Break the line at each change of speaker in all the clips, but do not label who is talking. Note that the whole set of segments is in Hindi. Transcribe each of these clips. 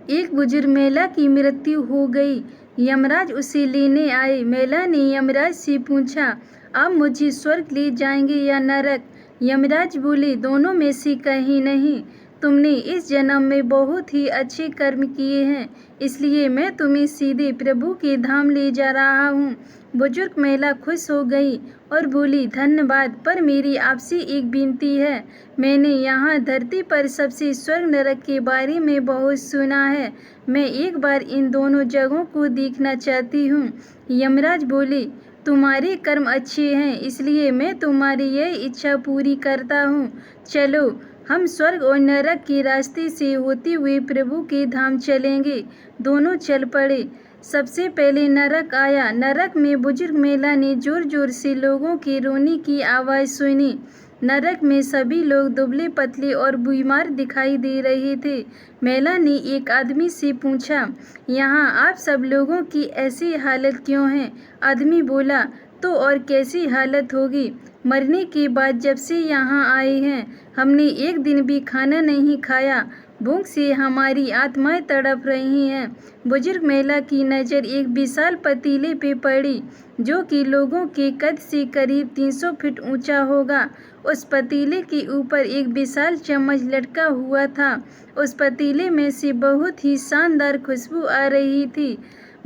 एक बुजुर्ग महिला की मृत्यु हो गई। यमराज उसे लेने आए। महिला ने यमराज से पूछा, आप मुझे स्वर्ग ले जाएंगे या नरक? यमराज बोले, दोनों में से कहीं नहीं। तुमने इस जन्म में बहुत ही अच्छे कर्म किए हैं, इसलिए मैं तुम्हें सीधे प्रभु के धाम ले जा रहा हूँ। बुजुर्ग महिला खुश हो गई और बोली, धन्यवाद, पर मेरी आपसे एक विनती है। मैंने यहाँ धरती पर सबसे स्वर्ग नरक के बारे में बहुत सुना है। मैं एक बार इन दोनों जगहों को देखना चाहती हूँ। यमराज बोले, तुम्हारे कर्म अच्छे हैं, इसलिए मैं तुम्हारी यह इच्छा पूरी करता हूँ। चलो, हम स्वर्ग और नरक के रास्ते से होते हुए प्रभु के धाम चलेंगे। दोनों चल पड़े। सबसे पहले नरक आया। नरक में बुजुर्ग महिला ने जोर जोर से लोगों के रोने की आवाज़ सुनी। नरक में सभी लोग दुबले पतले और बीमार दिखाई दे रहे थे। महिला ने एक आदमी से पूछा, यहाँ आप सब लोगों की ऐसी हालत क्यों है? आदमी बोला, तो और कैसी हालत होगी? मरने के बाद जब से यहाँ आए हैं, हमने एक दिन भी खाना नहीं खाया। भूख से हमारी आत्माएं तड़प रही हैं। बुजुर्ग महिला की नज़र एक विशाल पतीले पे पड़ी, जो कि लोगों के कद से करीब 300 फीट ऊंचा होगा। उस पतीले के ऊपर एक विशाल चम्मच लटका हुआ था। उस पतीले में से बहुत ही शानदार खुशबू आ रही थी।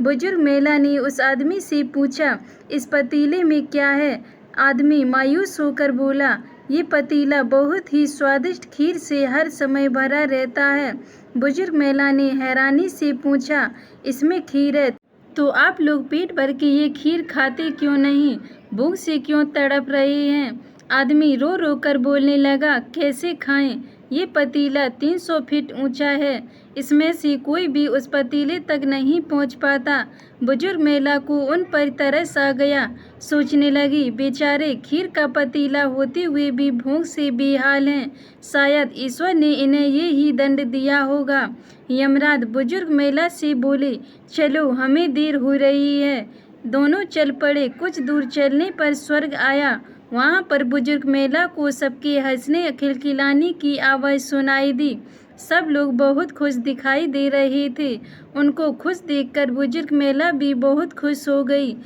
बुजुर्ग महिला ने उस आदमी से पूछा, इस पतीले में क्या है? आदमी मायूस होकर बोला, ये पतीला बहुत ही स्वादिष्ट खीर से हर समय भरा रहता है। बुजुर्ग महिला ने हैरानी से पूछा, इसमें खीर है, तो आप लोग पेट भर के ये खीर खाते क्यों नहीं? भूख से क्यों तड़प रहे हैं? आदमी रो रो कर बोलने लगा, कैसे खाएं? ये पतीला 300 फीट ऊंचा है, इसमें से कोई भी उस पतीले तक नहीं पहुंच पाता। बुजुर्ग महिला को उन पर तरस आ गया। सोचने लगी, बेचारे खीर का पतीला होते हुए भी भूख से बेहाल हैं। शायद ईश्वर ने इन्हें ये ही दंड दिया होगा। यमराज बुजुर्ग महिला से बोले, चलो, हमें देर हो रही है। दोनों चल पड़े। कुछ दूर चलने पर स्वर्ग आया। वहाँ पर बुजुर्ग महिला को सबके हंसने खिलखिलाने की आवाज़ सुनाई दी। सब लोग बहुत खुश दिखाई दे रहे थे। उनको खुश देखकर बुजुर्ग महिला भी बहुत खुश हो गई।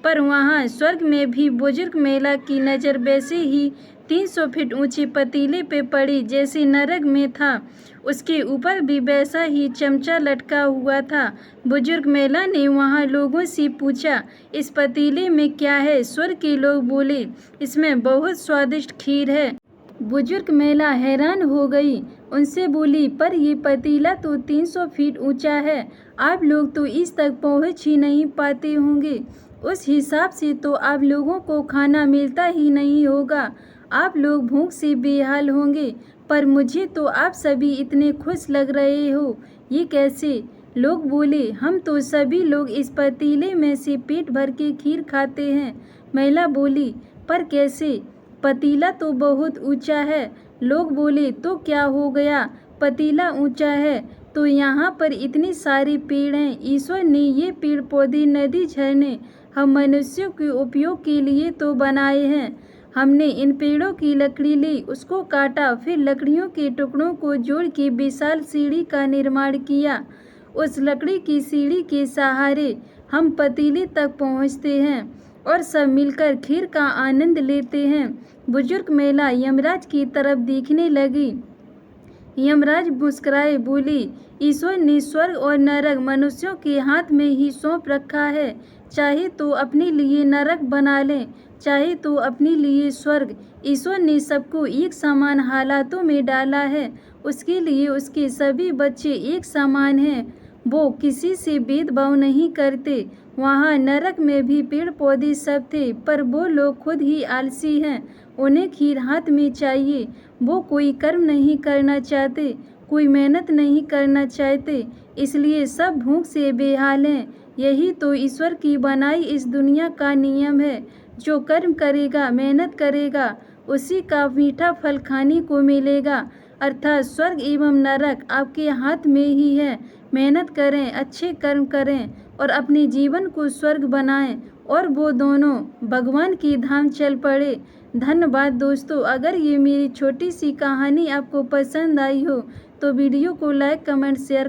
पर वहाँ स्वर्ग में भी बुजुर्ग महिला की नज़र वैसे ही 300 फीट ऊंचे पतीले पे पड़ी जैसे नरक में था। उसके ऊपर भी वैसा ही चमचा लटका हुआ था। बुजुर्ग महिला ने वहाँ लोगों से पूछा, इस पतीले में क्या है? स्वर्ग के लोग बोले, इसमें बहुत स्वादिष्ट खीर है। बुजुर्ग महिला हैरान हो गई। उनसे बोली, पर ये पतीला तो 300 फीट ऊंचा है, आप लोग तो इस तक पहुंच ही नहीं पाते होंगे। उस हिसाब से तो आप लोगों को खाना मिलता ही नहीं होगा। आप लोग भूख से बेहाल होंगे। पर मुझे तो आप सभी इतने खुश लग रहे हो, ये कैसे? लोग बोले, हम तो सभी लोग इस पतीले में से पेट भर के खीर खाते हैं। महिला बोली, पर कैसे? पतीला तो बहुत ऊंचा है। लोग बोले, तो क्या हो गया? पतीला ऊंचा है तो यहाँ पर इतने सारे पेड़ हैं। ईश्वर ने ये पेड़ पौधे, नदी, झरने हम मनुष्यों के उपयोग के लिए तो बनाए हैं। हमने इन पेड़ों की लकड़ी ली, उसको काटा, फिर लकड़ियों के टुकड़ों को जोड़ के विशाल सीढ़ी का निर्माण किया। उस लकड़ी की सीढ़ी के सहारे हम पतीले तक पहुँचते हैं और सब मिलकर खीर का आनंद लेते हैं। बुजुर्ग महिला यमराज की तरफ देखने लगी। यमराज मुस्कुराए, बोली, ईश्वर ने स्वर्ग और नरक मनुष्यों के हाथ में ही सौंप रखा है। चाहे तो अपने लिए नरक बना लें, चाहे तो अपने लिए स्वर्ग। ईश्वर ने सबको एक समान हालातों में डाला है। उसके लिए उसके सभी बच्चे एक समान हैं। वो किसी से भेदभाव नहीं करते। वहाँ नरक में भी पेड़ पौधे सब थे, पर वो लोग खुद ही आलसी हैं। उन्हें खीर हाथ में चाहिए। वो कोई कर्म नहीं करना चाहते, कोई मेहनत नहीं करना चाहते, इसलिए सब भूख से बेहाल हैं। यही तो ईश्वर की बनाई इस दुनिया का नियम है। जो कर्म करेगा, मेहनत करेगा, उसी का मीठा फल खाने को मिलेगा। अर्थात स्वर्ग एवं नरक आपके हाथ में ही है। मेहनत करें, अच्छे कर्म करें और अपने जीवन को स्वर्ग बनाएं, और वो दोनों भगवान की धाम चल पड़े। धन्यवाद दोस्तों। अगर ये मेरी छोटी सी कहानी आपको पसंद आई हो तो वीडियो को लाइक, कमेंट, शेयर